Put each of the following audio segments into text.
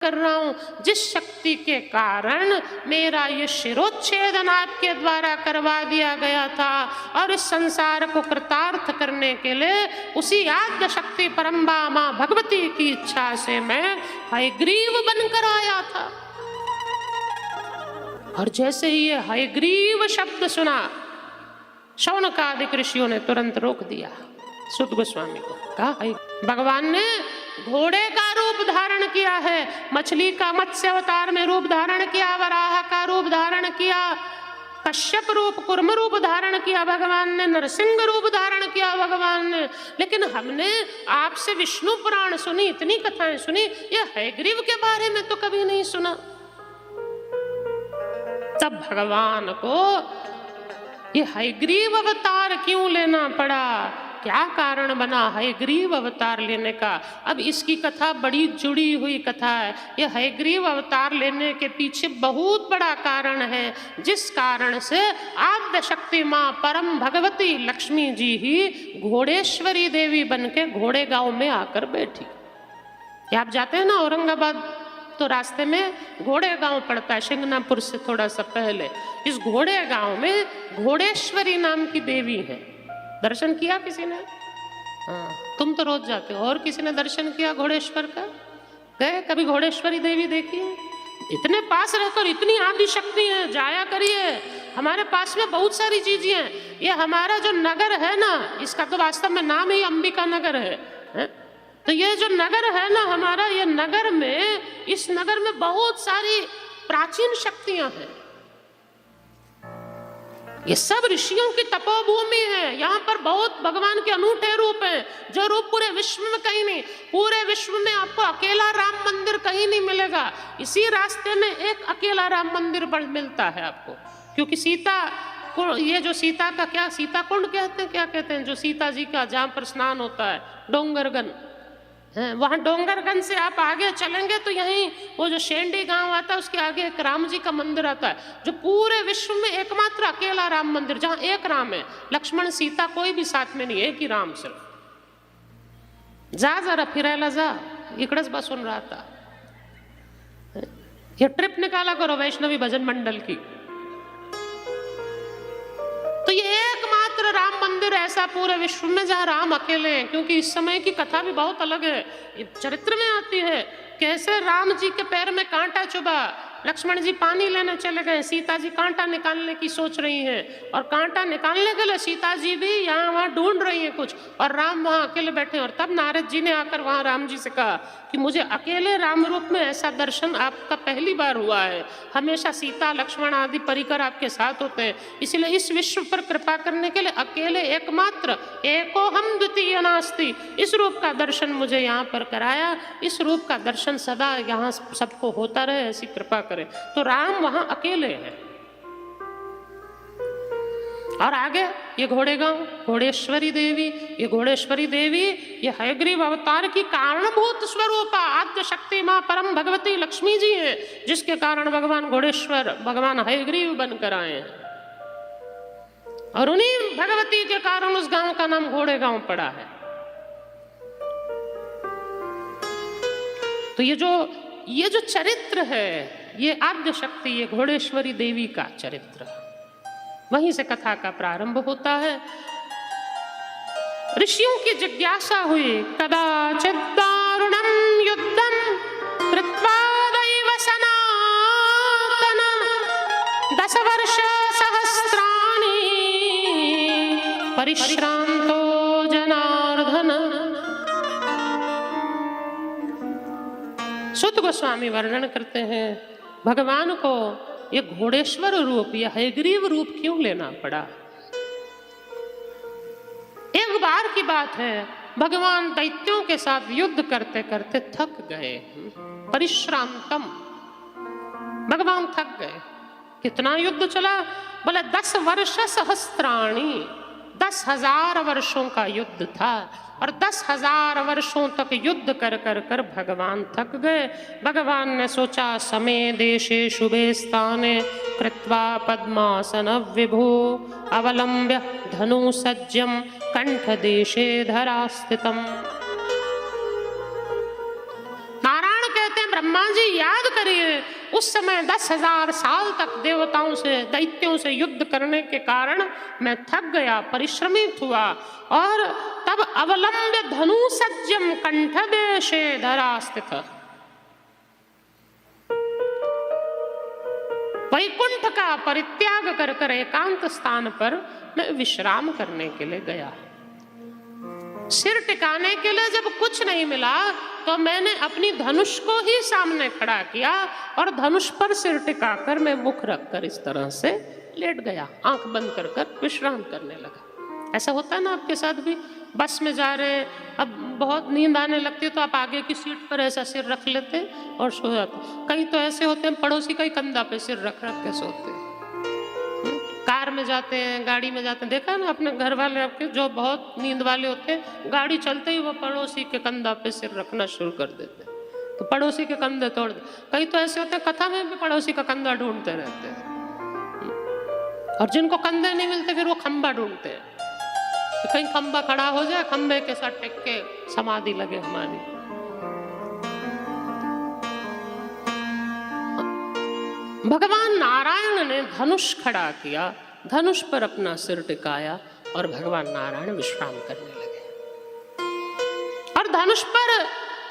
कर रहा हूं, जिस शक्ति के कारण मेरा ये शिरोच्छेदन आपके द्वारा करवा दिया गया था और इस संसार को कृतार्थ करने के लिए उसी आद्य शक्ति परम्बा मां भगवती की इच्छा से मैं हयग्रीव बनकर आया था। और जैसे ही ये हयग्रीव शब्द सुना, शौनकादिक ऋषियों ने तुरंत रोक दिया। सूत गोस्वामी को कहा, भगवान ने घोड़े का रूप धारण किया है, मछली का मत्स्य अवतार में रूप धारण किया, वराह का रूप धारण किया, कश्यप रूप कुर्म रूप धारण किया भगवान ने, नरसिंह रूप धारण किया भगवान ने, लेकिन हमने आपसे विष्णु पुराण सुनी, इतनी कथाएं सुनी, ये हयग्रीव के बारे में तो कभी नहीं सुना। तब भगवान को ये हयग्रीव अवतार क्यों लेना पड़ा, क्या कारण बना हयग्रीव अवतार लेने का। अब इसकी कथा बड़ी जुड़ी हुई कथा है। ये हयग्रीव अवतार लेने के पीछे बहुत बड़ा कारण है, जिस कारण से आद्य शक्ति मां परम भगवती लक्ष्मी जी ही घोड़ेश्वरी देवी बनके घोड़े गांव में आकर बैठी। आप जाते हैं ना औरंगाबाद, तो रास्ते में घोड़े गांव पड़ता है, शिंगनापुर से थोड़ा सा पहले। इस घोड़े गांव में घोड़ेश्वरी नाम की देवी है। दर्शन किया किसी ने? हाँ, तुम तो रोज जाते हो। और किसी ने दर्शन किया घोड़ेश्वर का? गए कभी घोड़ेश्वरी देवी देखी? इतने पास रहकर इतनी आदि शक्ति है, जाया करिए। हमारे पास में बहुत सारी चीजें हैं। ये हमारा जो नगर है ना, इसका तो वास्तव में नाम ही अंबिका नगर है? तो ये जो नगर है ना हमारा, ये नगर में, इस नगर में बहुत सारी प्राचीन शक्तियां हैं। ये सब ऋषियों की तपोभूमि है। यहाँ पर बहुत भगवान के अनूठे रूप हैं, जो रूप पूरे विश्व में कहीं नहीं। पूरे विश्व में आपको अकेला राम मंदिर कहीं नहीं मिलेगा। इसी रास्ते में एक अकेला राम मंदिर मिलता है आपको, क्योंकि सीता, ये जो सीता का क्या, सीता कुंड कहते हैं, क्या कहते हैं, जो सीता जी का जहाँ पर स्नान होता है, डोंगरगन है। वहाँ डोंगरगंज से आप आगे चलेंगे तो यहीं वो जो शेंडी गांव आता है, उसके आगे एक राम जी का मंदिर आता है, जो पूरे विश्व में एकमात्र अकेला राम मंदिर, जहाँ एक राम है, लक्ष्मण सीता कोई भी साथ में नहीं है, एक ही राम सिर्फ। जा जरा फिरायला जा, इकड़च बसून राहता। ये ट्रिप निकाला करो वैष्णवी भजन मंडल की। तो ये एकमात्र राम मंदिर ऐसा पूरे विश्व में जहाँ राम अकेले हैं, क्योंकि इस समय की कथा भी बहुत अलग है। ये चरित्र में आती है कैसे राम जी के पैर में कांटा चुभा, लक्ष्मण जी पानी लेने चले गए, सीता जी कांटा निकालने की सोच रही हैं, और कांटा निकालने के लिए सीता जी भी यहाँ वहाँ ढूंढ रही हैं कुछ, और राम वहाँ अकेले बैठे। और तब नारद जी ने आकर वहाँ राम जी से कहा कि मुझे अकेले राम रूप में ऐसा दर्शन आपका पहली बार हुआ है, हमेशा सीता लक्ष्मण आदि परिकर आपके साथ होते हैं, इसलिए इस विश्व पर कृपा करने के लिए अकेले एकमात्र एको हम द्वितीय नास्ति, इस रूप का दर्शन मुझे यहाँ पर कराया। इस रूप का दर्शन सदा यहाँ सबको होता रहे, ऐसी कृपा करें। तो राम वहां अकेले हैं। और आगे ये घोड़े गांव, घोड़ेश्वरी देवी, ये घोड़ेश्वरी देवी ये हयग्रीव अवतार की कारणभूत स्वरूप आद्य शक्ति मां परम भगवती लक्ष्मी जी हैं, जिसके कारण भगवान घोड़ेश्वर, भगवान हयग्रीव बनकर आए हैं। और उन्हीं भगवती के कारण उस गांव का नाम घोड़े गांव पड़ा है। तो ये जो चरित्र है, ये आद्य शक्ति, ये घोड़ेश्वरी देवी का चरित्र, वहीं से कथा का प्रारंभ होता है। ऋषियों की जिज्ञासा हुई, कदाचित् दारुणं युद्धं कृत्वा दैव सनातन 10 वर्ष सहस्राणि परिश्रांतो जनार्दन। सूत गोस्वामी वर्णन करते हैं भगवान को ये घोड़ेश्वर रूप, ये हयग्रीव रूप क्यों लेना पड़ा। एक बार की बात है, भगवान दैत्यों के साथ युद्ध करते करते थक गए, परिश्रांतम, भगवान थक गए। कितना युद्ध चला? बोले 10 वर्ष सहस्त्राणी, 10,000 वर्षों का युद्ध था। और 10,000 वर्षों तक युद्ध कर कर कर भगवान थक गए। भगवान ने सोचा, समय देशे शुभे स्थाने कृत्वा पद्मासन विभो अवलंब्य धनु सज्जम कंठ देशे धरास्थितम। नारायण कहते हैं, ब्रह्मा जी याद करिए, उस समय 10,000 साल तक देवताओं से, दैत्यों से युद्ध करने के कारण मैं थक गया, परिश्रमित हुआ, और तब अवलंब्य धनु सज्जम कंठदेशे धरास्थित, वैकुंठ का परित्याग कर कर एकांत स्थान पर मैं विश्राम करने के लिए गया। सिर टिकाने के लिए जब कुछ नहीं मिला तो मैंने अपनी धनुष को ही सामने खड़ा किया और धनुष पर सिर टिकाकर मैं मुख रखकर इस तरह से लेट गया, आंख बंद कर कर विश्राम करने लगा। ऐसा होता है ना आपके साथ भी, बस में जा रहे हैं, अब बहुत नींद आने लगती है तो आप आगे की सीट पर ऐसा सिर रख लेते और सो जाते। कई तो ऐसे होते हैं पड़ोसी का ही कंधा पे सिर रख रख के सोते हैं। कार में जाते हैं, गाड़ी में जाते हैं, देखा ना अपने घर वाले आपके जो बहुत नींद वाले होते हैं, गाड़ी चलते ही वो पड़ोसी के कंधा पे सिर रखना शुरू कर देते हैं, तो पड़ोसी के कंधे तोड़ दे। कई तो ऐसे होते हैं कथा में भी पड़ोसी का कंधा ढूंढते रहते हैं, और जिनको कंधे नहीं मिलते फिर वो खंबा ढूंढते हैं, तो कहीं खंबा खड़ा हो जाए, खंबे के साथ टेक के समाधि लगे हमारी। भगवान नारायण ने धनुष खड़ा किया, धनुष पर अपना सिर टिकाया और भगवान नारायण विश्राम करने लगे। और धनुष पर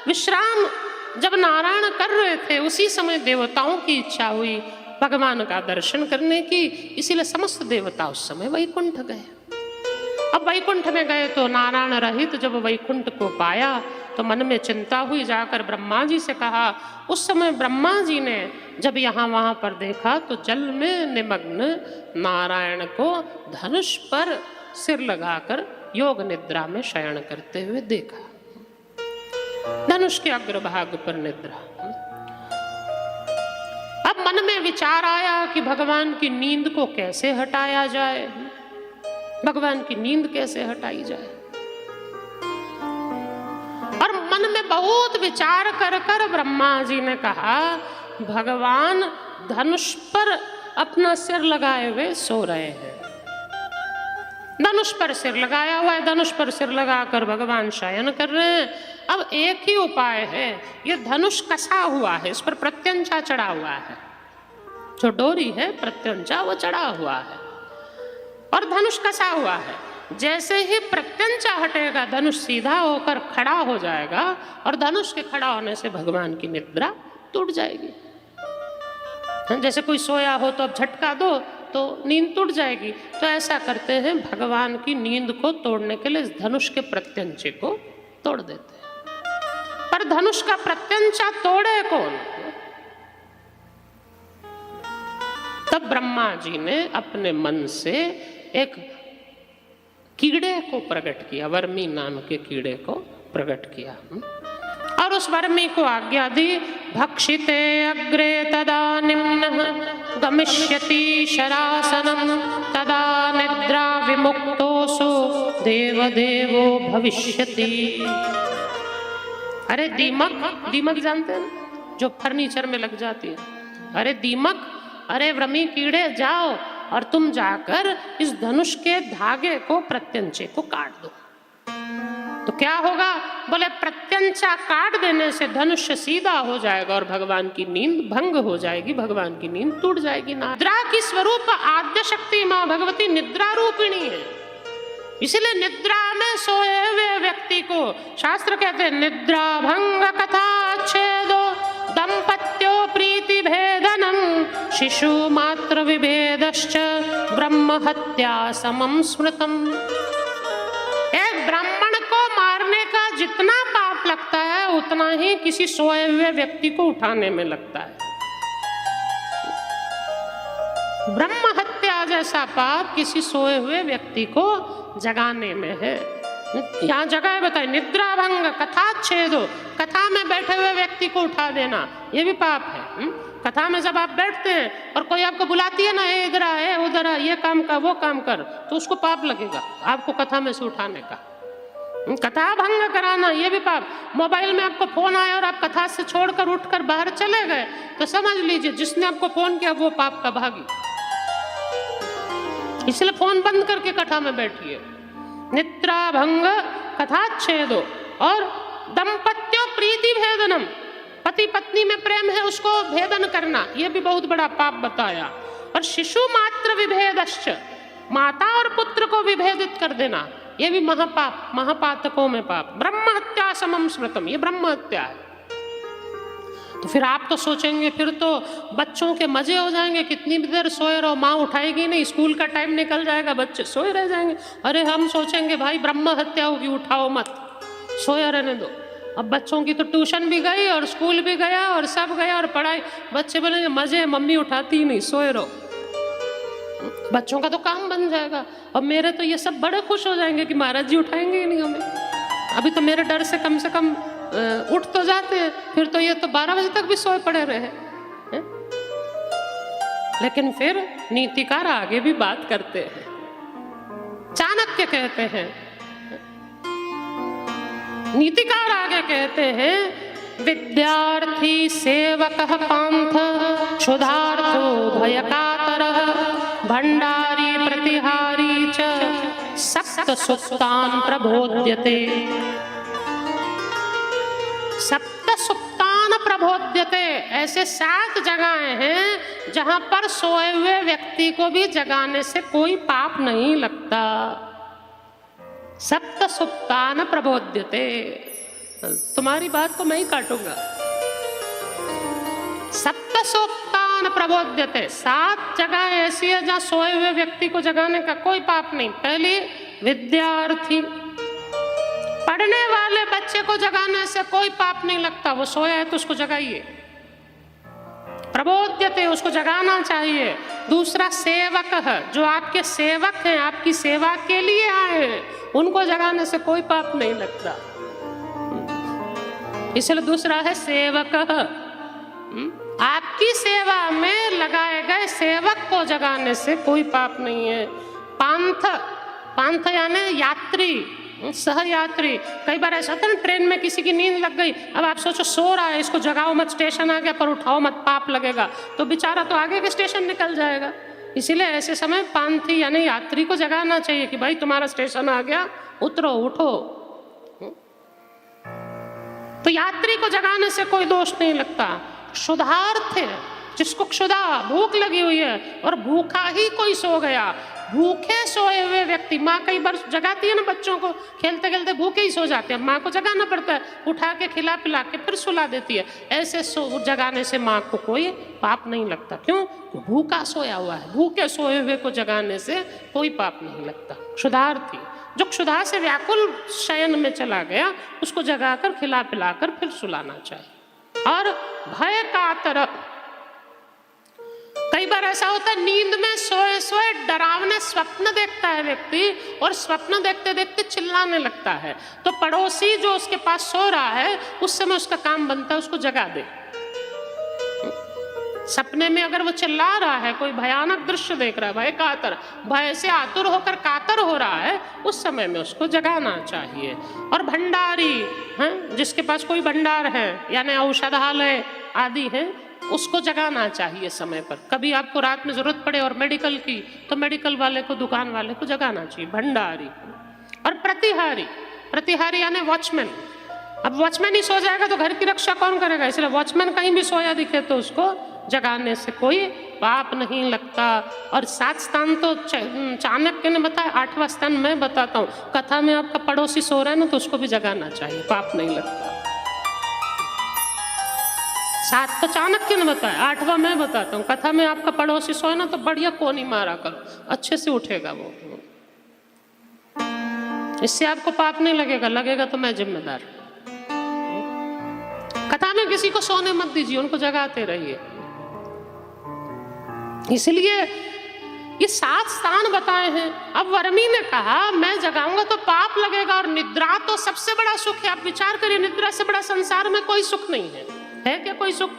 विश्राम जब नारायण कर रहे थे, उसी समय देवताओं की इच्छा हुई भगवान का दर्शन करने की, इसीलिए समस्त देवता उस समय वैकुंठ गए। अब वैकुंठ में गए तो नारायण रहित जब वैकुंठ को पाया तो मन में चिंता हुई, जाकर ब्रह्मा जी से कहा। उस समय ब्रह्मा जी ने जब यहाँ वहाँ पर देखा तो जल में निमग्न नारायण को धनुष पर सिर लगाकर योग निद्रा में शयन करते हुए देखा, धनुष के अग्रभाग पर निद्रा। अब मन में विचार आया कि भगवान की नींद को कैसे हटाया जाए, भगवान की नींद कैसे हटाई जाए। और मन में बहुत विचार कर कर ब्रह्मा जी ने कहा, भगवान धनुष पर अपना सिर लगाए हुए सो रहे हैं, धनुष पर सिर लगाया हुआ है, धनुष पर सिर लगाकर भगवान शयन कर रहे हैं। अब एक ही उपाय है, ये धनुष कसा हुआ है, इस पर प्रत्यंचा चढ़ा हुआ है, जो डोरी है प्रत्यंचा वो चढ़ा हुआ है और धनुष कसा हुआ है। जैसे ही प्रत्यंचा हटेगा धनुष सीधा होकर खड़ा हो जाएगा और धनुष के खड़ा होने से भगवान की निद्रा टूट जाएगी। जैसे कोई सोया हो तो अब झटका दो तो नींद टूट जाएगी, तो ऐसा करते हैं, भगवान की नींद को तोड़ने के लिए धनुष के प्रत्यंचे को तोड़ देते हैं। पर धनुष का प्रत्यंचा तोड़े कौन? तब ब्रह्मा जी ने अपने मन से एक कीड़े को प्रकट किया, वर्मी नाम के कीड़े को प्रकट किया, और उस वर्मी को आज्ञा दी, भक्षिते अग्रे तदा निम्नः गमिष्यति शरासनं तदा निद्रा विमुक्तोऽसु देवदेवो भविष्यति। अरे दीमक, दीमक जानते हैं जो फर्नीचर में लग जाती है, अरे दीमक, अरे वर्मी कीड़े जाओ और तुम जाकर इस धनुष के धागे को, प्रत्यंचे को काट दो। तो क्या होगा? बोले प्रत्यंचा काट देने से धनुष सीधा हो जाएगा और भगवान की नींद भंग हो जाएगी, भगवान की नींद टूट जाएगी। निद्रा की स्वरूप आद्य शक्ति माँ भगवती निद्रा रूपिणी है, इसलिए निद्रा में सोए हुए व्यक्ति को शास्त्र कहते हैं निद्रा भंग कथा छेदो दंपत्यो प्रीति भेदनम शिशु मात्र विभेदश्च ब्रह्म हत्या समम स्मृतम। एक ब्राह्मण को मारने का जितना पाप लगता है उतना ही किसी सोए हुए व्यक्ति को उठाने में लगता है। ब्रह्म हत्या जैसा पाप किसी सोए हुए व्यक्ति को जगाने में है। यहाँ जगह बताए, निद्रा भंग कथा छेदो, कथा में बैठे हुए व्यक्ति को उठा देना ये भी पाप है। कथा में जब आप बैठते हैं और कोई आपको बुलाती है ना, इधर आ, उधर आ, ये काम कर, वो काम कर, तो उसको पाप लगेगा आपको कथा में से उठाने का। कथा भंग कराना ये भी पाप। मोबाइल में आपको फोन आया और आप कथा से छोड़कर उठकर बाहर चले गए तो समझ लीजिए जिसने आपको फोन किया वो पाप का भागी। इसलिए फोन बंद करके कथा में बैठिए। निद्रा भंग कथा छेदो और दंपत्यो प्रीति भेदनम, पति पत्नी में प्रेम है उसको भेदन करना, यह भी बहुत बड़ा पाप बताया। और शिशु मात्र विभेदश्च, माता और पुत्र को विभेदित कर देना, यह भी महापाप, महापातकों में पाप। ब्रह्म हत्या समम स्मृतम, ये ब्रह्म हत्या है। तो फिर आप तो सोचेंगे फिर तो बच्चों के मजे हो जाएंगे, कितनी भी देर सोए रहो, माँ उठाएगी नहीं, स्कूल का टाइम निकल जाएगा, बच्चे सोए रह जाएंगे। अरे हम सोचेंगे भाई ब्रह्म हत्या होगी, उठाओ मत, सोया रहने दो। अब बच्चों की तो ट्यूशन भी गई और स्कूल भी गया और सब गया और पढ़ाई, बच्चे बोलेंगे मजे, मम्मी उठाती ही नहीं, सोए रहो। बच्चों का तो काम बन जाएगा। और मेरे तो ये सब बड़े खुश हो जाएंगे कि महाराज जी उठाएंगे ही नहीं हमें। अभी तो मेरे डर से कम उठ तो जाते हैं, फिर तो ये तो 12 बजे तक भी सोए पड़े रहे हैं। लेकिन फिर नीतिकार आगे भी बात करते हैं। चाणक्य कहते हैं, नीतिकार आगे कहते हैं, विद्यार्थी सेवकः पांथ क्षुधार्थो भयकातरः भंडारी प्रतिहारी च सप्त सुप्तान प्रबोध्यते। सप्त सुप्तान प्रबोध्यते, ऐसे 7 जगहें हैं जहां पर सोए हुए व्यक्ति को भी जगाने से कोई पाप नहीं लगता। सप्त सुप्तान प्रबोध्यते, तुम्हारी बात को मैं ही काटूंगा। सप्त सुप्तान प्रबोध्यते, 7 जगह ऐसी है जहां सोए हुए व्यक्ति को जगाने का कोई पाप नहीं। पहली, विद्यार्थी, पढ़ने वाले बच्चे को जगाने से कोई पाप नहीं लगता, वो सोया है तो उसको जगाइए। प्रबोध्यते, उसको जगाना चाहिए। दूसरा, सेवक है, जो आपके सेवक हैं, आपकी सेवा के लिए आए हैं, उनको जगाने से कोई पाप नहीं लगता, इसलिए दूसरा है सेवक। आपकी सेवा में लगाए गए सेवक को जगाने से कोई पाप नहीं है। पांथ, पांथ यानी यात्री, सहयात्री। कई बार ऐसा होता है ना, ट्रेन में किसी की नींद लग गई, अब आप सोचो सो रहा है, इसको जगाओ मत, स्टेशन आ गया पर उठाओ मत, पाप लगेगा, तो बेचारा तो आगे के स्टेशन निकल जाएगा। इसीलिए ऐसे समय पांथी यानी यात्री को जगाना चाहिए कि भाई तुम्हारा स्टेशन आ गया, उतरो, उठो। तो यात्री को जगाने से कोई दोष नहीं लगता। क्षुधार्थ है, जिसको क्षुधा, भूख लगी हुई है और भूखा ही कोई सो गया, भूखे सोए हुए व्यक्ति, माँ कई बार जगाती है ना बच्चों को, खेलते खेलते भूखे ही सो जाते हैं, माँ को जगाना पड़ता है, उठा के खिला पिला के फिर सुला देती है। ऐसे जगाने से माँ को कोई पाप नहीं लगता। क्यों? भूखा सोया हुआ है, भूखे सोए हुए को जगाने से कोई पाप नहीं लगता। क्षुधार्थी, जो क्षुधा से व्याकुल शयन में चला गया, उसको जगाकर खिला पिलाकर फिर सुलाना चाहिए। और भय कातर, कई बार ऐसा होता है नींद में सोए सोए डरावने स्वप्न देखता है व्यक्ति और स्वप्न देखते देखते चिल्लाने लगता है, तो पड़ोसी जो उसके पास सो रहा है उस समय उसका काम बनता है उसको जगा दे। सपने में अगर वो चिल्ला रहा है, कोई भयानक दृश्य देख रहा है, भय कातर, भय से आतुर होकर कातर हो रहा है, उस समय में उसको जगाना चाहिए। और भंडारी हैं, जिसके पास कोई भंडार है यानी औषधालय आदि है, उसको जगाना चाहिए समय पर। कभी आपको रात में जरूरत पड़े और मेडिकल की, तो मेडिकल वाले को, दुकान वाले को जगाना चाहिए, भंडारी। और प्रतिहारी, प्रतिहारी यानी वॉचमैन। अब वॉचमैन ही सो जाएगा तो घर की रक्षा कौन करेगा, इसलिए वॉचमैन कहीं भी सोया दिखे तो उसको जगाने से कोई पाप नहीं लगता। और 7 स्थान तो चाणक्य ने बताया, 8वां स्थान मैं बताता हूँ। कथा में आपका पड़ोसी सो रहा है ना, तो उसको भी जगाना चाहिए, पाप नहीं लगता। 7 तो चाणक्य ने बताया, 8वां मैं बताता हूँ। कथा में आपका पड़ोसी सोए ना, तो बढ़िया कोनी मारा करो, अच्छे से उठेगा वो, इससे आपको पाप नहीं लगेगा, लगेगा तो मैं जिम्मेदार। कथा में किसी को सोने मत दीजिए, उनको जगाते रहिए। इसलिए ये 7 स्थान बताए हैं। अब वर्मी ने कहा मैं जगाऊंगा तो पाप लगेगा, और निद्रा तो सबसे बड़ा सुख है। आप विचार करिए, निद्रा से बड़ा संसार में कोई सुख नहीं है क्या कोई सुख?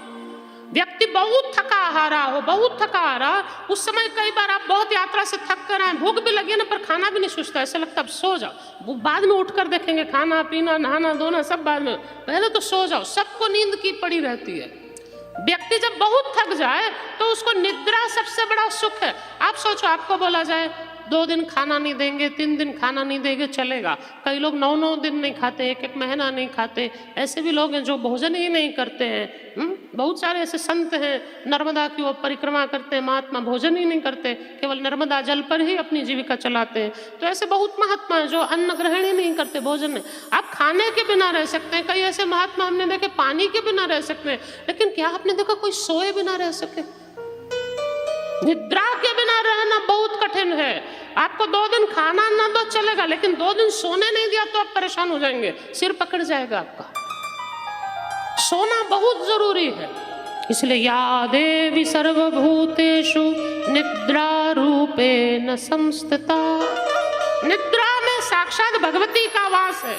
व्यक्ति बहुत थका हारा हो, बहुत थका हारा, उस समय कई बार आप बहुत यात्रा से थक कर आए, भूख भी लगी ना, पर खाना भी नहीं सोचता, ऐसा लगता अब सो जाओ, बाद में उठकर देखेंगे, खाना पीना नहाना धोना सब बाद में, पहले तो सो जाओ। सबको नींद की पड़ी रहती है। व्यक्ति जब बहुत थक जाए तो उसको निद्रा सबसे बड़ा सुख है। आप सोचो, आपको बोला जाए 2 दिन खाना नहीं देंगे, 3 दिन खाना नहीं देंगे, चलेगा। कई लोग 9-9 दिन नहीं खाते, 1-1 महीना नहीं खाते। ऐसे भी लोग हैं जो भोजन ही नहीं करते हैं। बहुत सारे ऐसे संत हैं, नर्मदा की ओर परिक्रमा करते हैं, महात्मा भोजन ही नहीं करते, केवल नर्मदा जल पर ही अपनी जीविका चलाते हैं। तो ऐसे बहुत महात्मा हैं जो अन्न ग्रहण ही नहीं करते, भोजन नहीं। आप खाने के बिना रह सकते हैं, कई ऐसे महात्मा हमने देखे पानी के बिना रह सकते हैं, लेकिन क्या आपने देखा कोई सोए बिना रह सके? निद्रा के बिना रहना बहुत कठिन है। आपको 2 दिन खाना ना दो चलेगा, लेकिन 2 दिन सोने नहीं दिया तो आप परेशान हो जाएंगे, सिर पकड़ जाएगा आपका। सोना बहुत जरूरी है। इसलिए या देवी सर्वभूतेषु निद्रा रूपेण संस्थिता, निद्रा में साक्षात भगवती का वास है।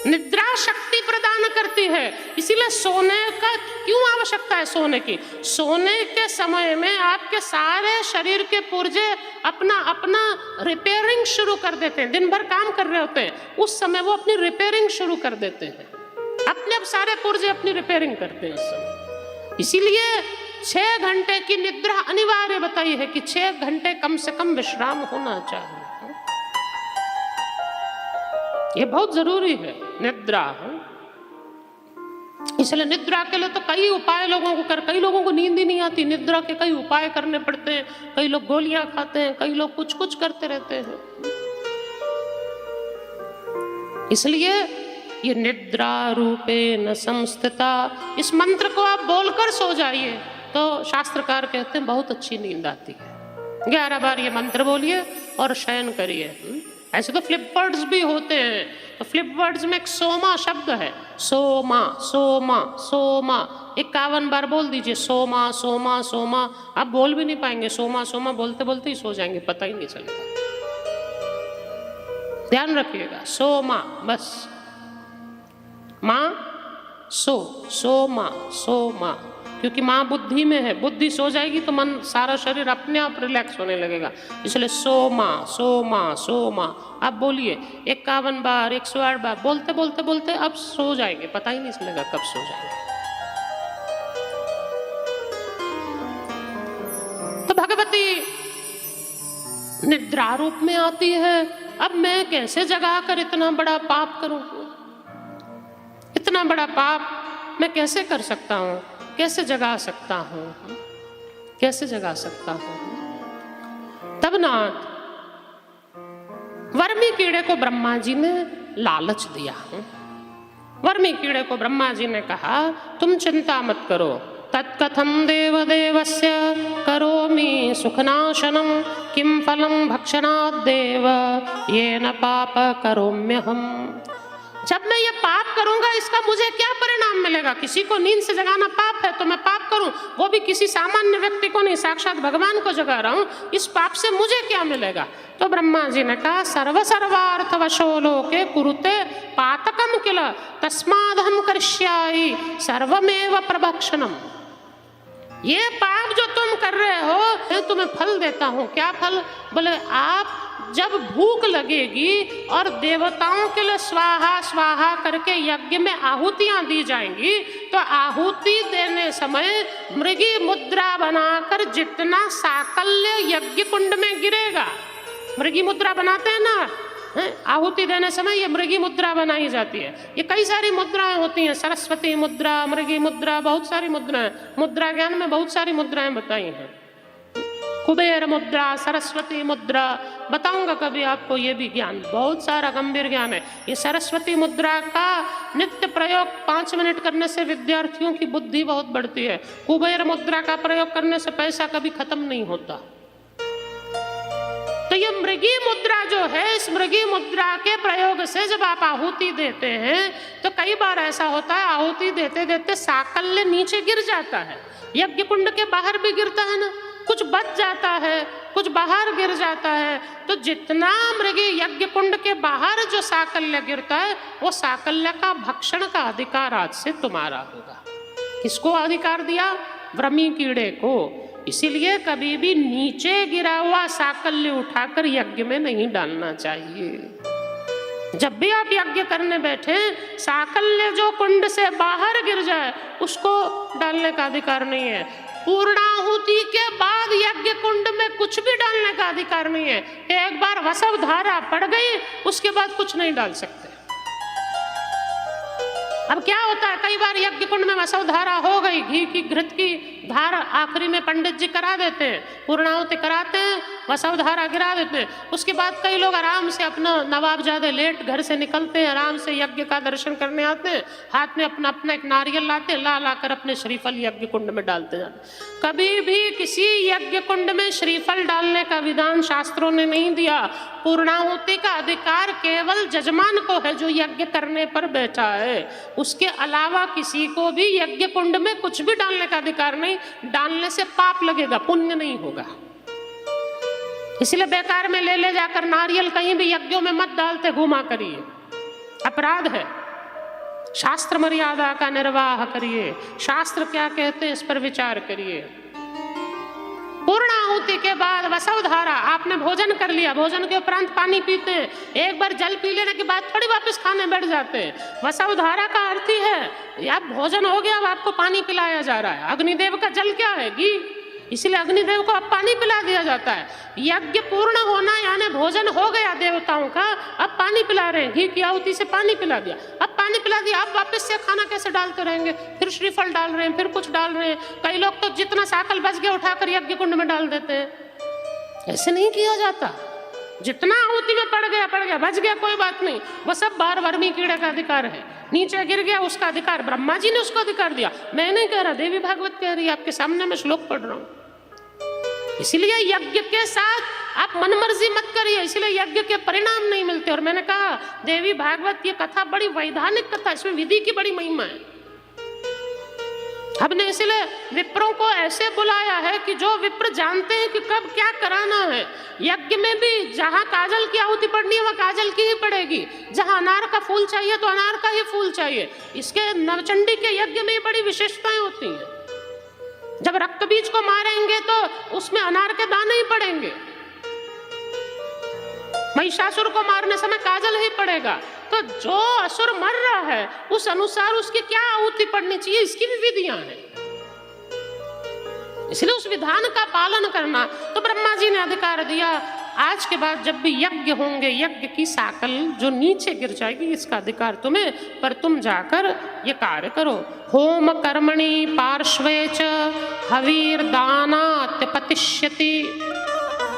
निद्रा शक्ति प्रदान करती है। इसीलिए सोने का क्यों आवश्यकता है? सोने की, सोने के समय में आपके सारे शरीर के पुर्जे अपना अपना रिपेयरिंग शुरू कर देते हैं। दिन भर काम कर रहे होते हैं, उस समय वो अपनी रिपेयरिंग शुरू कर देते हैं, अपने अब सारे पुर्जे अपनी रिपेयरिंग करते हैं उस समय। इसीलिए 6 घंटे की निद्रा अनिवार्य बताई है कि 6 घंटे कम से कम विश्राम होना चाहिए। ये बहुत जरूरी है निद्रा। इसलिए निद्रा के लिए तो कई उपाय लोगों को कई लोगों को नींद ही नहीं आती, निद्रा के कई उपाय करने पड़ते हैं। कई लोग गोलियां खाते हैं, कई लोग कुछ कुछ करते रहते हैं। इसलिए ये निद्रा रूपेण संस्थिता, इस मंत्र को आप बोलकर सो जाइए तो शास्त्रकार कहते हैं बहुत अच्छी नींद आती है। 11 बार ये मंत्र बोलिए और शयन करिए। ऐसे तो फ्लिप वर्ड्स भी होते हैं, तो फ्लिप वर्ड्स में एक सोमा शब्द है, सोमा सोमा सोमा, 51 बार बोल दीजिए, सोमा सोमा सोमा। आप बोल भी नहीं पाएंगे, सोमा सोमा बोलते बोलते ही सो जाएंगे, पता ही नहीं चलेगा। ध्यान रखिएगा, सोमा बस, माँ सो, सोमा सोमा, क्योंकि माँ बुद्धि में है, बुद्धि सो जाएगी तो मन सारा शरीर अपने आप रिलैक्स होने लगेगा। इसलिए सोमा सोमा सोमा आप बोलिए 51 बार, 108 बार, बोलते बोलते बोलते अब सो जाएंगे, पता ही नहीं चलेगा कब सो जाएंगे। तो भगवती निद्रा रूप में आती है। अब मैं कैसे जगा कर इतना बड़ा पाप करूं? इतना बड़ा पाप मैं कैसे कर सकता हूं? कैसे जगा सकता हूं? कैसे जगा सकता हूं? तब नाथ वर्मी कीड़े को ब्रह्मा जी ने लालच दिया। वर्मी कीड़े को ब्रह्मा जी ने कहा तुम चिंता मत करो, तत्कथम देवदेवस्य करोमि सुखनाशनम, किम फलम भक्षणाद्देव येन पाप करोम्यहम। जब मैं ये पाप करूंगा इसका मुझे क्या परिणाम मिलेगा? किसी को नींद से जगाना पाप है तो मैं पाप करूं, वो भी किसी सामान्य व्यक्ति को नहीं, साक्षात भगवान को जगा रहा हूं, इस पाप से मुझे क्या मिलेगा? तो ब्रह्मा जी ने कहा सर्व सर्वार्थ वशो लोके कुरुते पातकम किल तस्मादहम करिष्यामि सर्वमेव प्रभक्षणम। ये पाप जो तुम कर रहे हो मैं तुम्हें फल देता हूँ। क्या फल? बोले आप जब भूख लगेगी और देवताओं के लिए स्वाहा स्वाहा करके यज्ञ में आहुतियां दी जाएंगी तो आहुति देने समय मृगी मुद्रा बनाकर जितना साकल्य यज्ञ कुंड में गिरेगा, मृगी मुद्रा बनाते हैं ना आहुति देने समय, ये मृगी मुद्रा बनाई जाती है। ये कई सारी मुद्राएं होती हैं, सरस्वती मुद्रा, मृगी मुद्रा, बहुत सारी मुद्राएं, मुद्रा ज्ञान में बहुत सारी मुद्राएं बताई हैं। कुबेर मुद्रा, सरस्वती मुद्रा, बताऊंगा कभी आपको, ये भी ज्ञान बहुत सारा गंभीर ज्ञान है। ये सरस्वती मुद्रा का नित्य प्रयोग 5 मिनट करने से विद्यार्थियों की बुद्धि बहुत बढ़ती है। कुबेर मुद्रा का प्रयोग करने से पैसा कभी खत्म नहीं होता। तो ये मृगी मुद्रा जो है, इस मृगी मुद्रा के प्रयोग से जब आप आहुति देते हैं तो कई बार ऐसा होता है आहुति देते देते साकल्य नीचे गिर जाता है, यज्ञ कुंड के बाहर भी गिरता है ना, कुछ बच जाता है, कुछ बाहर गिर जाता है। तो जितना मृगी यज्ञ कुंड के बाहर जो साकल्य गिरता है वो साकल्य का भक्षण का अधिकार आज से तुम्हारा होगा। किसको अधिकार दिया? वर्मी कीड़े को। इसीलिए कभी भी नीचे गिरा हुआ साकल्य उठाकर यज्ञ में नहीं डालना चाहिए। जब भी आप यज्ञ करने बैठे, साकल्य जो कुंड से बाहर गिर जाए उसको डालने का अधिकार नहीं है। पूर्णाहुति के बाद यज्ञ कुंड में कुछ भी डालने का अधिकार नहीं है। एक बार वसव धारा पड़ गई उसके बाद कुछ नहीं डाल सकते। अब क्या होता है, कई बार यज्ञ कुंड में वसव धारा हो गई, घी की घृत की धार आखिरी में पंडित जी करा देते हैं, पूर्णाहुति कराते हैं, वसव धारा गिरा देते हैं। उसके बाद कई लोग आराम से अपना नवाबजादे लेट घर से निकलते हैं, आराम से यज्ञ का दर्शन करने आते हैं, हाथ में अपना अपना एक नारियल लाते हैं, ला लाकर अपने श्रीफल यज्ञ कुंड में डालते जाते। कभी भी किसी यज्ञ कुंड में श्रीफल डालने का विधान शास्त्रों ने नहीं दिया। पूर्णाहुति का अधिकार केवल जजमान को है जो यज्ञ करने पर बैठा है। उसके अलावा किसी को भी यज्ञ कुंड में कुछ भी डालने का अधिकार नहीं। डालने से पाप लगेगा, पुण्य नहीं होगा। इसलिए बेकार में ले जाकर नारियल कहीं भी यज्ञों में मत डालते घुमा करिए, अपराध है। शास्त्र मर्यादा का निर्वाह करिए, शास्त्र क्या कहते हैं इस पर विचार करिए। पूर्णाहुति के बाद वसव धारा, आपने भोजन कर लिया, भोजन के उपरांत पानी पीते हैं, एक बार जल पी लेने के बाद थोड़ी वापस खाने बैठ जाते हैं। वसव धारा का अर्थ ही है अब भोजन हो गया, अब आपको पानी पिलाया जा रहा है। अग्निदेव का जल क्या है? घी, इसलिए अग्निदेव को अब पानी पिला दिया जाता है। यज्ञ पूर्ण होना यानी भोजन हो गया देवताओं का, अब पानी पिला रहे हैं, घी की आहुति से पानी पिला दिया, अब पानी पिला दिया, अब वापस से खाना कैसे डालते रहेंगे? फिर श्रीफल डाल रहे हैं, फिर कुछ डाल रहे हैं। कई लोग तो जितना साकल बच गया उठाकर यज्ञ कुंड में डाल देते हैं। ऐसे नहीं किया जाता। जितना आहुति में पड़ गया, बच गया कोई बात नहीं, वो सब बार वर्मी कीड़े का अधिकार है। नीचे गिर गया उसका अधिकार ब्रह्मा जी ने उसको अधिकार दिया। मैं नहीं कह रहा, देवी भागवत कह रही है, आपके सामने मैं श्लोक पढ़ रहा हूं। इसलिए यज्ञ के साथ आप मनमर्जी मत करिए, इसलिए यज्ञ के परिणाम नहीं मिलते। और मैंने कहा देवी भागवत ये कथा बड़ी वैधानिक कथा, इसमें विधि की बड़ी महिमा है। हमने इसलिए विप्रों को ऐसे बुलाया है कि जो विप्र जानते हैं कि कब क्या कराना है। यज्ञ में भी जहां काजल की आहुति पड़नी है वहां काजल की ही पड़ेगी, जहां अनार का फूल चाहिए तो अनार का ही फूल चाहिए। इसके नवचंडी के यज्ञ में बड़ी विशेषताएं होती हैं। जब रक्त बीज को मारेंगे तो उसमें अनार के दाने ही पड़ेंगे, महिषासुर को मारने समय काजल ही पड़ेगा। तो जो असुर मर रहा है उस अनुसार उसकी क्या आहुति पड़नी चाहिए, इसकी भी विधियां हैं। इसलिए उस विधान का पालन करना तो ब्रह्मा जी ने अधिकार दिया। आज के बाद जब भी यज्ञ होंगे, यज्ञ की साकल जो नीचे गिर जाएगी इसका अधिकार तुम्हें, पर तुम जाकर ये कार्य करो। होम कर्मणि पार्श्वे च हवीर दानात् पतिष्यति।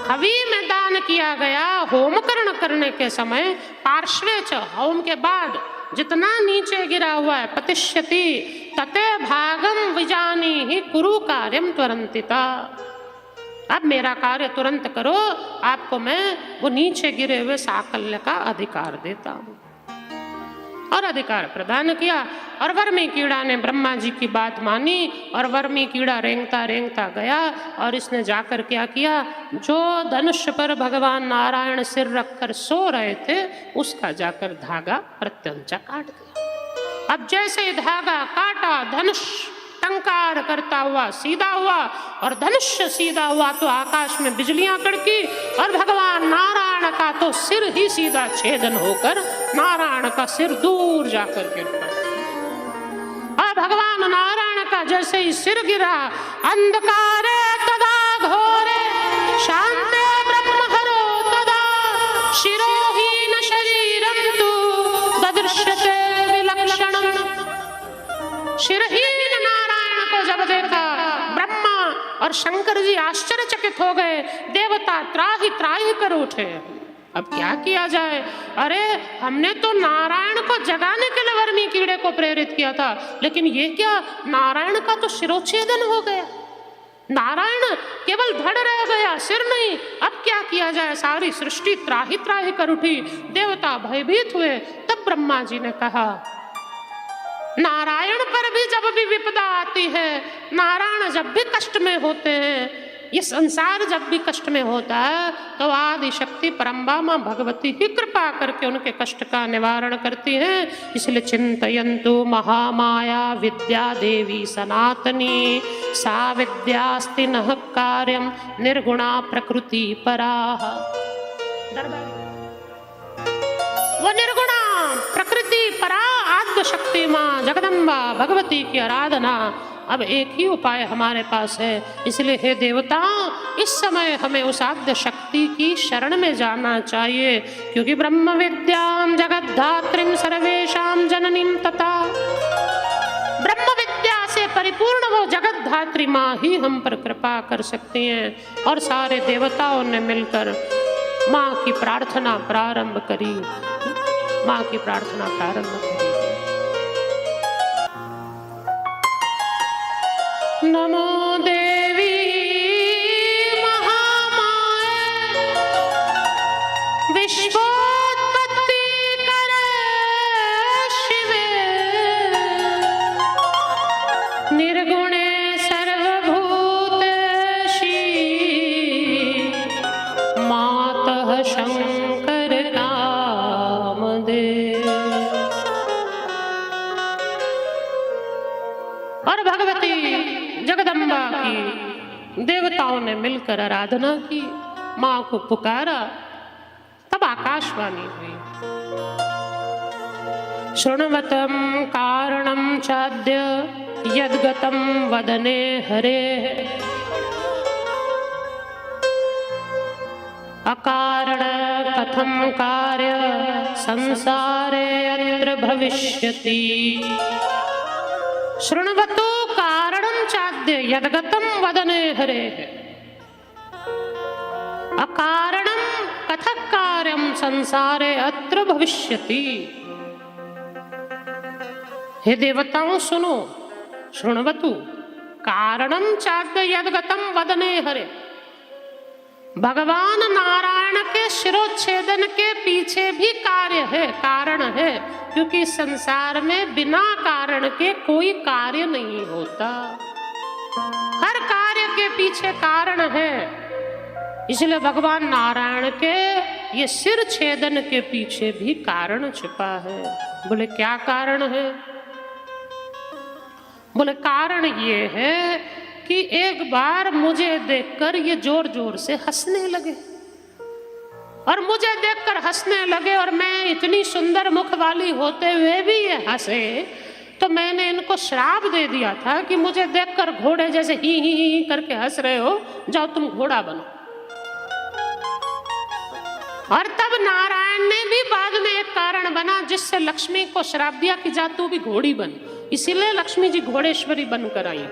हवि में दान किया गया होमकरण करने के समय, पार्श्वे च होम के बाद जितना नीचे गिरा हुआ है, पतिष्यति तते भागम विजानीहि कुरु कार्यम त्वरंतिता। अब मेरा कार्य तुरंत करो, आपको मैं वो नीचे गिरे हुए साकल्य का अधिकार देता हूं। और अधिकार प्रदान किया। और वर्मी कीड़ा ने ब्रह्मा जी की बात मानी और वर्मी कीड़ा रेंगता रेंगता गया और इसने जाकर क्या किया, जो धनुष पर भगवान नारायण सिर रखकर सो रहे थे उसका जाकर धागा प्रत्यंचा काट दिया। अब जैसे ही धागा काटा, धनुष टंकार करता हुआ सीधा हुआ, और धनुष सीधा हुआ तो आकाश में बिजलियां कड़की और भगवान नारायण का तो सिर ही सीधा छेदन होकर नारायण का सिर दूर जाकर गिर पड़ा। और भगवान नारायण का जैसे ही सिर गिरा, अंधकारे तदा घोरे शांते ब्रह्महरो तदा शिरोहीन शरीरं तु ददृश्यते विलक्षणम्। शिरहीन नारायण को जब देखा ब्रह्मा और शंकर जी आश्चर्यचकित हो गए। देवता त्राहि त्राहि कर उठे। अब क्या किया जाए? अरे हमने तो नारायण को जगाने के लिए वर्मी कीड़े को प्रेरित किया था, लेकिन ये क्या, नारायण का तो शिरोच्छेदन हो गया, नारायण केवल धड़ रह गया, सिर नहीं। अब क्या किया जाए? सारी सृष्टि त्राहि त्राहि कर उठी, देवता भयभीत हुए। तब ब्रह्मा जी ने कहा, नारायण पर भी जब भी विपदा आती है, नारायण जब भी कष्ट में होते हैं, ये संसार जब भी कष्ट में होता है तो आदि शक्ति परम्बामा भगवती ही कृपा करके उनके कष्ट का निवारण करती हैं। इसलिए चिंतयन्तु महामाया विद्या देवी सनातनी सा विद्यास्ति नः कार्यम निर्गुणा प्रकृति पराः। वो निर्गुणा परा आद्य शक्ति माँ जगदम्बा भगवती की आराधना अब एक ही उपाय हमारे पास है। इसलिए हे देवता, इस समय हमें उस आद्य शक्ति की शरण में जाना चाहिए, क्योंकि ब्रह्म विद्याम जगद्धात्रीम सर्वेशाम जननीम तथा ब्रह्म विद्या से परिपूर्ण वो जगत धात्री माँ ही हम पर कृपा कर सकती हैं। और सारे देवताओं ने मिलकर माँ की प्रार्थना प्रारंभ करी, माँ की प्रार्थना प्रारंभ करी। नमो देवी महामाये विश्वोत्पत्ति करे शिवे निर्गुणे सर्वभूतेषु मातः शंकर नामदेव। और भगवती जगदम्बा की देवताओं ने मिलकर आराधना की, माँ को पुकारा, तब आकाशवाणी हुई। शृण्वतं कारणं चाद्य यद्गतं वदने हरे अकारण कथं कार्य संसारे अत्र भविष्यति। शृण्वतु कारणं चाद्य यद्गतं वदने हरे अकारणं कथं कार्यं संसारे अत्र भविष्यति। हे देवताओं सुनो, शृण्वतु कारणं चाद्य यद्गतं वदने हरे। भगवान नारायण के शिरोच्छेदन के पीछे भी कार्य है, कारण है, क्योंकि संसार में बिना कारण के कोई कार्य नहीं होता। हर कार्य के पीछे कारण है। इसलिए भगवान नारायण के ये सिर छेदन के पीछे भी कारण छिपा है। बोले क्या कारण है? बोले कारण ये है कि एक बार मुझे देखकर ये जोर जोर से हंसने लगे, और मुझे देखकर हंसने लगे, और मैं इतनी सुंदर मुख वाली होते हुए भी ये हंसे, तो मैंने इनको श्राप दे दिया था कि मुझे देखकर घोड़े जैसे ही करके हंस रहे हो, जाओ तुम घोड़ा बनो। और तब नारायण ने भी बाद में एक कारण बना जिससे लक्ष्मी को श्राप दिया कि जा तू भी घोड़ी बन। इसीलिए लक्ष्मी जी घोड़ेश्वरी बनकर आई।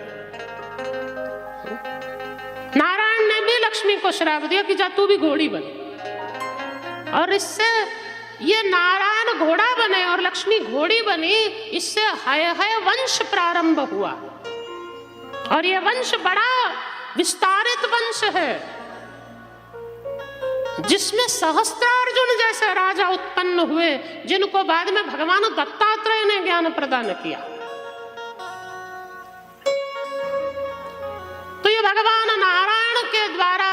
नारायण ने भी लक्ष्मी को श्राप दिया कि जा तू भी घोड़ी बन, और इससे ये नारायण घोड़ा बने और लक्ष्मी घोड़ी बनी। इससे हय वंश प्रारंभ हुआ, और ये वंश बड़ा विस्तारित वंश है, जिसमें सहस्त्रार्जुन जैसे राजा उत्पन्न हुए, जिनको बाद में भगवान दत्तात्रेय ने ज्ञान प्रदान किया। तो ये भगवान नारायण के द्वारा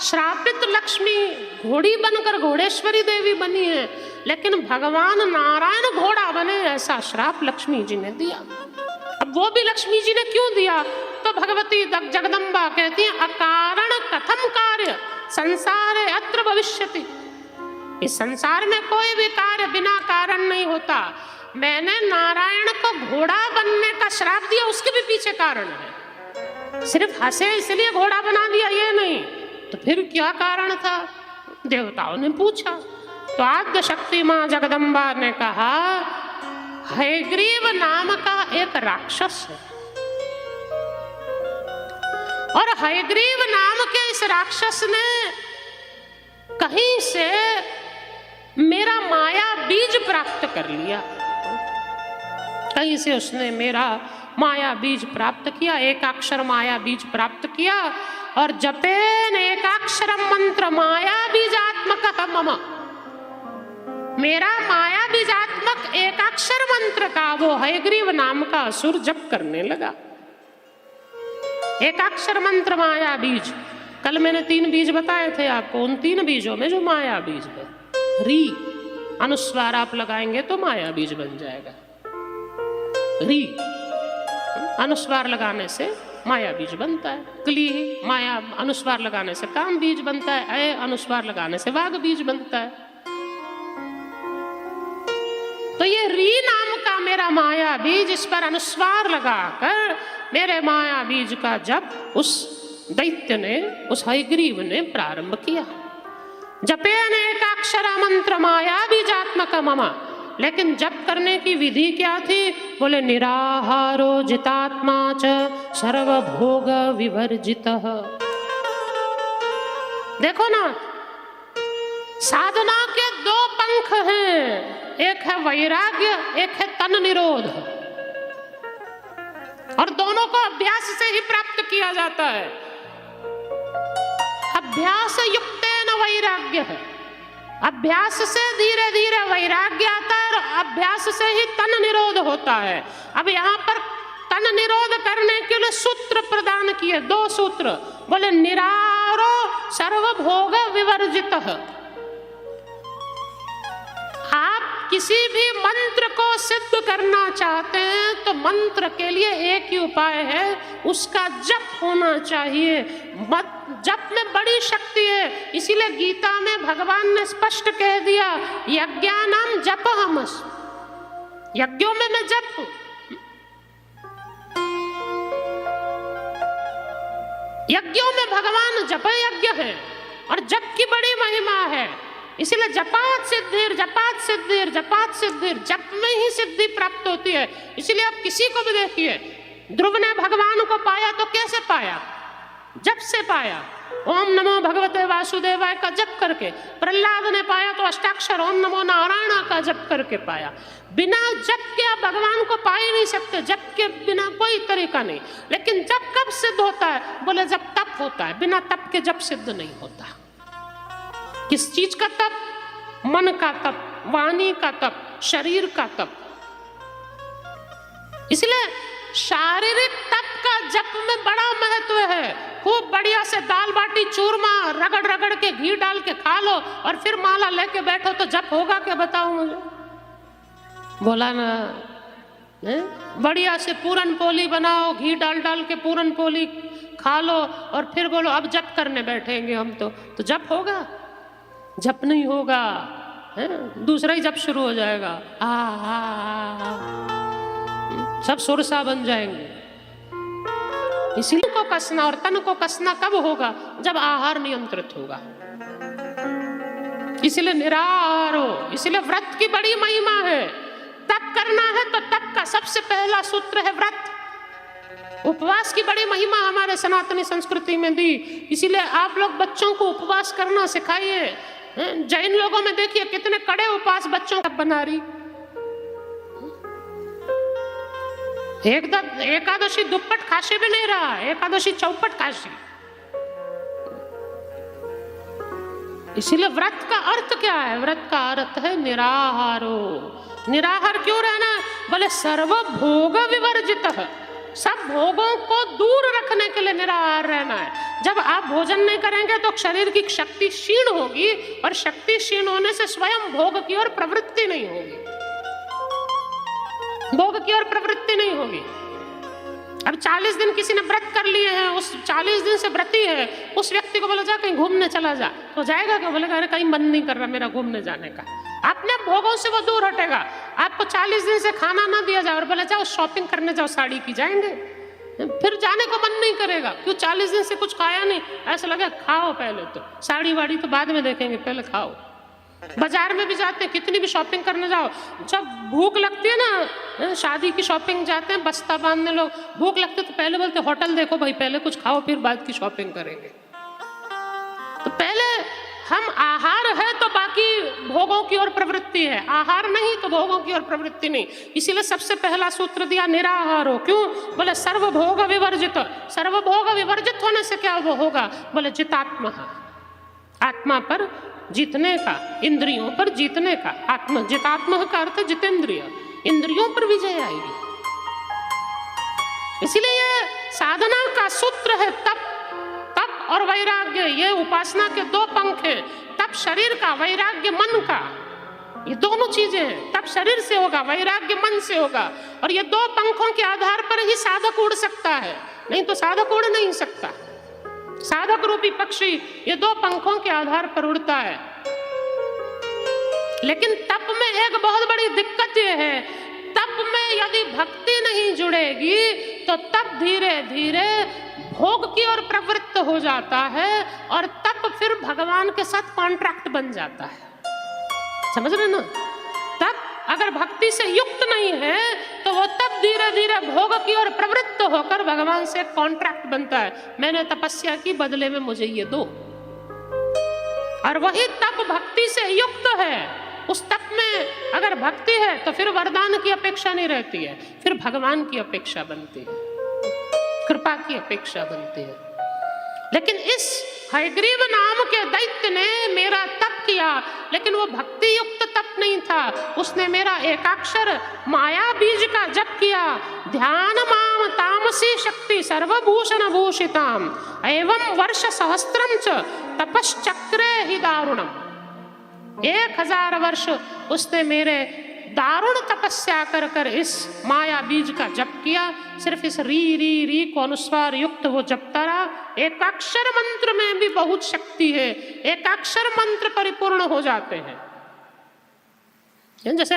श्रापित लक्ष्मी घोड़ी बनकर घोड़ेश्वरी देवी बनी है, लेकिन भगवान नारायण घोड़ा बने ऐसा श्राप लक्ष्मी जी ने दिया। अब वो भी लक्ष्मी जी ने क्यों दिया? तो भगवती जगदम्बा कहती है अकारण कथम कार्य संसारे अत्र भविष्यति। इस संसार में कोई भी कार्य बिना कारण नहीं होता। मैंने नारायण को घोड़ा बनने का श्राप दिया, उसके भी पीछे कारण है। सिर्फ हंसे इसलिए घोड़ा बना दिया ये नहीं, तो फिर क्या कारण था? देवताओं ने पूछा। तो आद्य शक्ति माँ जगदम्बा ने कहा हयग्रीव नाम का एक राक्षस है, और हयग्रीव नाम के इस राक्षस ने कहीं से मेरा माया बीज प्राप्त कर लिया। कहीं से उसने मेरा माया बीज प्राप्त किया, एकाक्षर माया बीज प्राप्त किया, और जपेन एकाक्षरम मंत्र माया बीजात्मक मम। मेरा माया बीजात्मक एकाक्षर मंत्र का वो हयग्रीव नाम का असुर जप करने लगा। एकाक्षर मंत्र माया बीज, कल मैंने 3 बीज बताए थे आपको। उन 3 बीजों में जो माया बीज है, री अनुस्वार आप लगाएंगे तो माया बीज बन जाएगा। री अनुस्वार लगाने से माया बीज बनता है। क्ली माया अनुस्वार लगाने से काम बीज बनता है। अय अनुस्वार लगाने से वाग बीज बनता है। तो ये हयग्री नाम का मेरा माया बीज, इस पर अनुस्वार लगाकर मेरे माया बीज का जप उस दैत्य ने, उस हयग्रीव ने प्रारंभ किया। जपेन एकाक्षर मंत्र माया बीजात्मक मम। लेकिन जप करने की विधि क्या थी? बोले निराहारो जितात्मा च सर्वभोग विवर्जितः। देखो ना, साधना के दो पंख हैं, एक है वैराग्य, एक है तन निरोध, और दोनों को अभ्यास से ही प्राप्त किया जाता है। अभ्यास युक्तेन वैराग्य है, अभ्यास से धीरे धीरे वैराग्य आता है और अभ्यास से ही तन निरोध होता है। अब यहाँ पर तन निरोध करने के लिए सूत्र प्रदान किए, दो सूत्र। बोले निराहारो सर्वभोग विवर्जितः। आप किसी भी मंत्र को सिद्ध करना चाहते हैं तो मंत्र के लिए एक ही उपाय है, उसका जप होना चाहिए। जप में बड़ी शक्ति है, इसीलिए गीता में भगवान ने स्पष्ट कह दिया, यज्ञानाम जपहमस्। यज्ञों में मैं जप हूं। यज्ञों में भगवान जप यज्ञ है और जप की बड़ी महिमा है। इसीलिए जपात सिद्धिर, जपात सिद्धिर, जपात सिद्धिर, जप में ही सिद्धि प्राप्त होती है। इसीलिए आप किसी को भी देखिए, ध्रुव ने भगवान को पाया तो कैसे पाया? जप से पाया। ओम नमो भगवते वासुदेवाय का जप करके। प्रहलाद ने पाया तो अष्टाक्षर ओम नमो नारायण का जप करके पाया। बिना जप के आप भगवान को पा ही नहीं सकते, जप के बिना कोई तरीका नहीं। लेकिन जप कब सिद्ध होता है? बोले जब तप होता है, बिना तप के जप सिद्ध नहीं होता। किस चीज का तप? मन का तप, वाणी का तप, शरीर का तप। इसलिए शारीरिक तप का जप में बड़ा महत्व है। खूब बढ़िया से दाल बाटी चूरमा रगड़ रगड़ के घी डाल के खा लो और फिर माला लेके बैठो तो जप होगा क्या? बताओ मुझे। बोला ना, बढ़िया से पूरन पोली बनाओ, घी डाल डाल के पूरन पोली खा लो और फिर बोलो अब जप करने बैठेंगे हम, तो जप होगा? जप नहीं होगा, है? दूसरा ही जप शुरू हो जाएगा, सब सुरसा बन जाएंगे। इसीलिए को कसना और तन को कसना कब होगा? जब आहार नियंत्रित होगा। इसलिए निराहार हो, इसलिए व्रत की बड़ी महिमा है। तप करना है तो तप का सबसे पहला सूत्र है व्रत। उपवास की बड़ी महिमा हमारे सनातनी संस्कृति में दी, इसीलिए आप लोग बच्चों को उपवास करना सिखाइए। जैन लोगों में देखिए कितने कड़े उपवास बच्चों का बना रही। एकदम एकादशी दुप्पट काशी भी नहीं रहा, एकादशी चौपट काशी। इसीलिए व्रत का अर्थ क्या है? व्रत का अर्थ है निराहारो। निराहार क्यों रहना? बोले सर्वभोग विवर्जितः। सब भोगों को दूर रखने के लिए निराहार रहना है। जब आप भोजन नहीं करेंगे तो शरीर की शक्ति क्षीण होगी और शक्ति क्षीण होने से स्वयं भोग की ओर प्रवृत्ति नहीं होगी, भोग की ओर प्रवृत्ति नहीं होगी। अब 40 दिन किसी ने व्रत कर लिए हैं, उस 40 दिन से व्रती है, उस व्यक्ति को बोला जा कहीं घूमने चला जा, तो जाएगा क्या? बोलेगा अरे कहीं मन नहीं कर रहा मेरा घूमने जाने का। अपने भोगों से वो दूर हटेगा। आपको 40 दिन से खाना ना दिया जाए और बोला जाओ शॉपिंग करने जाओ साड़ी की, जाएंगे? फिर जाने को मन नहीं करेगा। क्यों? 40 दिन से कुछ खाया नहीं, ऐसा लगा खाओ पहले, तो साड़ी वाड़ी तो बाद में देखेंगे, पहले खाओ। बाजार में भी जाते हैं, कितनी भी शॉपिंग करने जाओ, जब भूख लगती है ना, शादी की शॉपिंग जाते हैं बस्ता बांधने लोग, भूख लगती है तो पहले बोलते होटल देखो भाई, पहले कुछ खाओ फिर बाद की शॉपिंग करेंगे। तो पहले हम आहार है तो बाकी भोगों की ओर प्रवृत्ति है, आहार नहीं तो भोगों की ओर प्रवृत्ति नहीं। इसीलिए सबसे पहला सूत्र दिया निराहार हो। क्यों? बोले सर्वभोग विवर्जित। सर्वभोग विवर्जित होने से क्या वो होगा? बोले जितात्मा, आत्मा पर जीतने का, इंद्रियों पर जीतने का। आत्मा, जितात्मा का अर्थ जितेंद्रिय, इंद्रियों पर विजय आएगी। इसीलिए ये साधना का सूत्र है तप। तप और वैराग्य ये उपासना के दो पंख हैं। तप शरीर का, वैराग्य मन का, ये दोनों चीजें हैं। तप शरीर से होगा, वैराग्य मन से होगा। और ये दो पंखों के आधार पर ही साधक उड़ सकता है, नहीं तो साधक उड़ नहीं सकता। साधक रूपी पक्षी ये दो पंखों के आधार पर उड़ता है। लेकिन तप में एक बहुत बड़ी दिक्कत यह है, तप में यदि भक्ति नहीं जुड़ेगी तो तप धीरे धीरे भोग की ओर प्रवृत्त हो जाता है और तप फिर भगवान के साथ कॉन्ट्रैक्ट बन जाता है। समझ रहे ना? तप अगर भक्ति से युक्त नहीं है तो वो तप धीरे धीरे भोग की ओर प्रवृत्त होकर भगवान से कॉन्ट्रैक्ट बनता है, मैंने तपस्या की बदले में मुझे ये दो। और वही तप भक्ति से युक्त है, उस तप में अगर भक्ति है तो फिर वरदान की अपेक्षा नहीं रहती है, फिर भगवान की अपेक्षा बनती है, कृपा की अपेक्षा बनती है। लेकिन इस हयग्रीव नाम के दैत्य ने मेरा तप किया, लेकिन वो भक्ति युक्त तप नहीं था, उसने मेरा एकाक्षर माया बीज का जप किया। ध्यान माम तामसी शक्ति सर्वभूषण भूषिताम एवं वर्ष सहस्त्रम च तपश्चक्रे ही दारुणम। 1000 वर्ष उसने मेरे दारुण तपस्या कर कर इस माया बीज का जप किया। सिर्फ इस री को अनुस्वार युक्त वो जपता रहा। एकाक्षर मंत्र में भी बहुत शक्ति है, एकाक्षर मंत्र परिपूर्ण हो जाते हैं। जैसे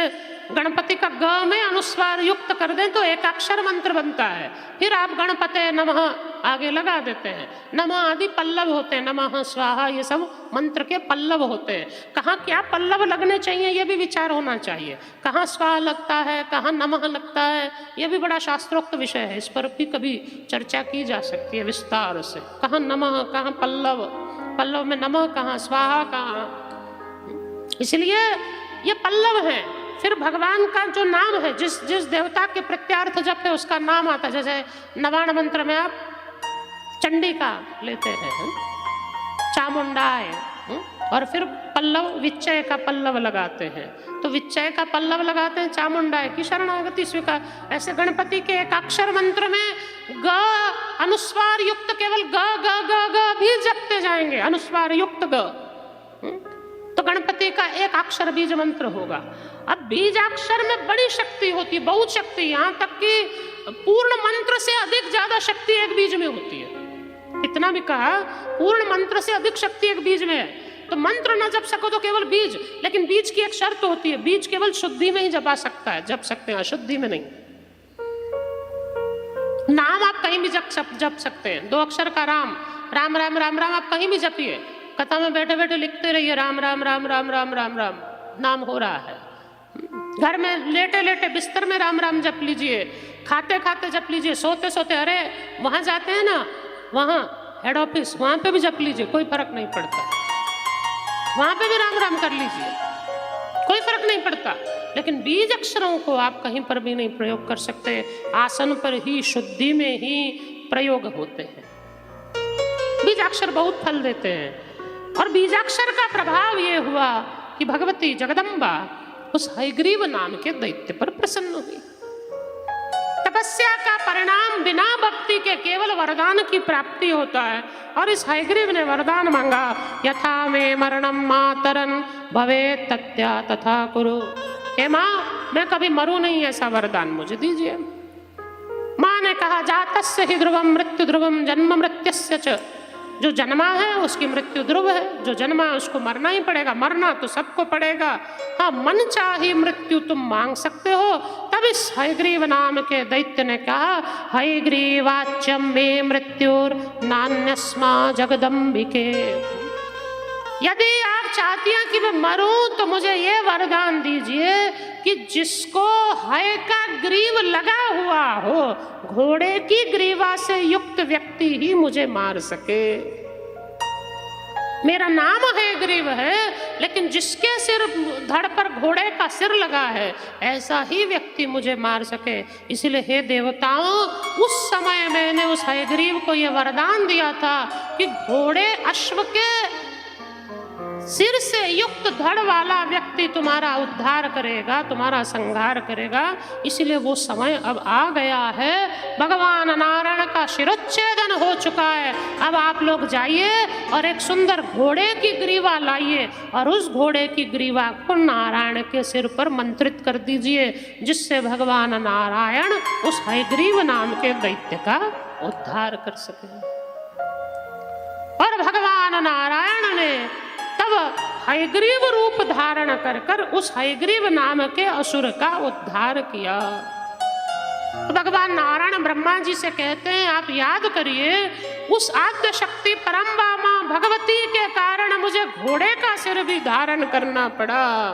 गणपति का ग में अनुस्वार युक्त कर दें तो एकाक्षर मंत्र बनता है, फिर आप गणपते नमः आगे लगा देते हैं, नमः आदि पल्लव होते हैं, नमः स्वाहा ये सब मंत्र के पल्लव होते हैं। कहाँ क्या पल्लव लगने चाहिए ये भी विचार होना चाहिए, कहाँ स्वाहा लगता है, कहाँ नमः लगता है, ये भी बड़ा शास्त्रोक्त विषय है, इस पर भी कभी चर्चा की जा सकती है विस्तार से। कहाँ नमः, कहाँ पल्लव, पल्लव में नमः कहाँ, स्वाहा कहाँ, इसलिए ये पल्लव है। फिर भगवान का जो नाम है, जिस जिस देवता के प्रत्यार्थ जप है उसका नाम आता है। जैसे नवाण मंत्र में आप चंडी का लेते हैं, चामुंडाय, और फिर पल्लव विच्चय का पल्लव लगाते हैं, तो विच्चय का पल्लव लगाते हैं, चामुंडाय की शरणागति स्वीकार। ऐसे गणपति के एक अक्षर मंत्र में ग अनुस्वार युक्त केवल ग ग ग ग भी जपते जाएंगे, अनुस्वार युक्त ग, तो गणपति का एक अक्षर बीज मंत्र होगा। अब बीजाक्षर में बड़ी शक्ति होती है, बहुत शक्ति, यहाँ तक कि पूर्ण मंत्र से अधिक ज्यादा शक्ति एक बीज में होती है। इतना भी कहा पूर्ण मंत्र से अधिक शक्ति एक बीज में है। तो मंत्र ना जप सको तो केवल बीज, लेकिन बीज की एक शर्त होती है, बीज केवल शुद्धि में ही जपा सकता है, जप सकते हैं, अशुद्धि में नहीं। नाम आप कहीं भी जप सकते हैं, 2 अक्षर का राम, राम राम राम राम आप कहीं भी जपिए, कथा में बैठे बैठे लिखते रहिए राम राम राम राम राम राम राम, नाम हो रहा है। घर में लेटे लेटे बिस्तर में राम राम जप लीजिए, खाते खाते जप लीजिए, सोते सोते, अरे वहां जाते हैं ना, वहां हेड ऑफिस, वहां पे भी जप लीजिए, कोई फर्क नहीं पड़ता, वहां पे भी राम राम कर लीजिए, कोई फर्क नहीं पड़ता। लेकिन बीज अक्षरों को आप कहीं पर भी नहीं प्रयोग कर सकते, आसन पर ही, शुद्धि में ही प्रयोग होते हैं। बीजाक्षर बहुत फल देते हैं, और बीजाक्षर का प्रभाव ये हुआ कि भगवती जगदम्बा उस हयग्रीव नाम के दैत्य पर प्रसन्न हुई। तपस्या का परिणाम बिना भक्ति के केवल वरदान की प्राप्ति होता है, और इस हयग्रीव ने वरदान मांगा, यथा में मरणम मातरन भवे तत्या तथा कुरु। हे माँ, मैं कभी मरूं नहीं, ऐसा वरदान मुझे दीजिए। माँ ने कहा, जातस्य ही ध्रुवम मृत्यु ध्रुवम जन्म मृत्युस्य च। जो जन्मा है उसकी मृत्यु ध्रुव है, जो जन्मा है उसको मरना ही पड़ेगा, मरना तो सबको पड़ेगा। हाँ, मन चाहे मृत्यु तुम मांग सकते हो। तब इस हयग्रीव नाम के दैत्य ने कहा, हयग्रीवाच्यम मे मृत्युर नान्यस्मा जगदम्बिके। यदि आप चाहती हैं कि मैं मरूं तो मुझे ये वरदान दीजिए कि जिसको हय का ग्रीव लगा हुआ हो, घोड़े की ग्रीवा से युक्त व्यक्ति ही मुझे मार सके। मेरा नाम हयग्रीव है, लेकिन जिसके सिर धड़ पर घोड़े का सिर लगा है, ऐसा ही व्यक्ति मुझे मार सके। इसलिए हे देवताओं, उस समय मैंने उस हयग्रीव को यह वरदान दिया था कि घोड़े अश्व के सिर से युक्त धड़ वाला व्यक्ति तुम्हारा उद्धार करेगा, तुम्हारा संहार करेगा। इसलिए वो समय अब आ गया है, भगवान नारायण का शिरोच्छेदन हो चुका है। अब आप लोग जाइए और एक सुंदर घोड़े की ग्रीवा लाइए, और उस घोड़े की ग्रीवा को नारायण के सिर पर मंत्रित कर दीजिए, जिससे भगवान नारायण उस हयग्रीव नाम के दैत्य का उद्धार कर सके। और भगवान नारायण ने तब हयग्रीव रूप धारण कर कर उस हयग्रीव नाम के असुर का उद्धार किया। तो भगवान नारायण ब्रह्मा जी से कहते हैं आप याद करिए उस आद्य शक्ति परम बामा भगवती के कारण मुझे घोड़े का सिर भी धारण करना पड़ा।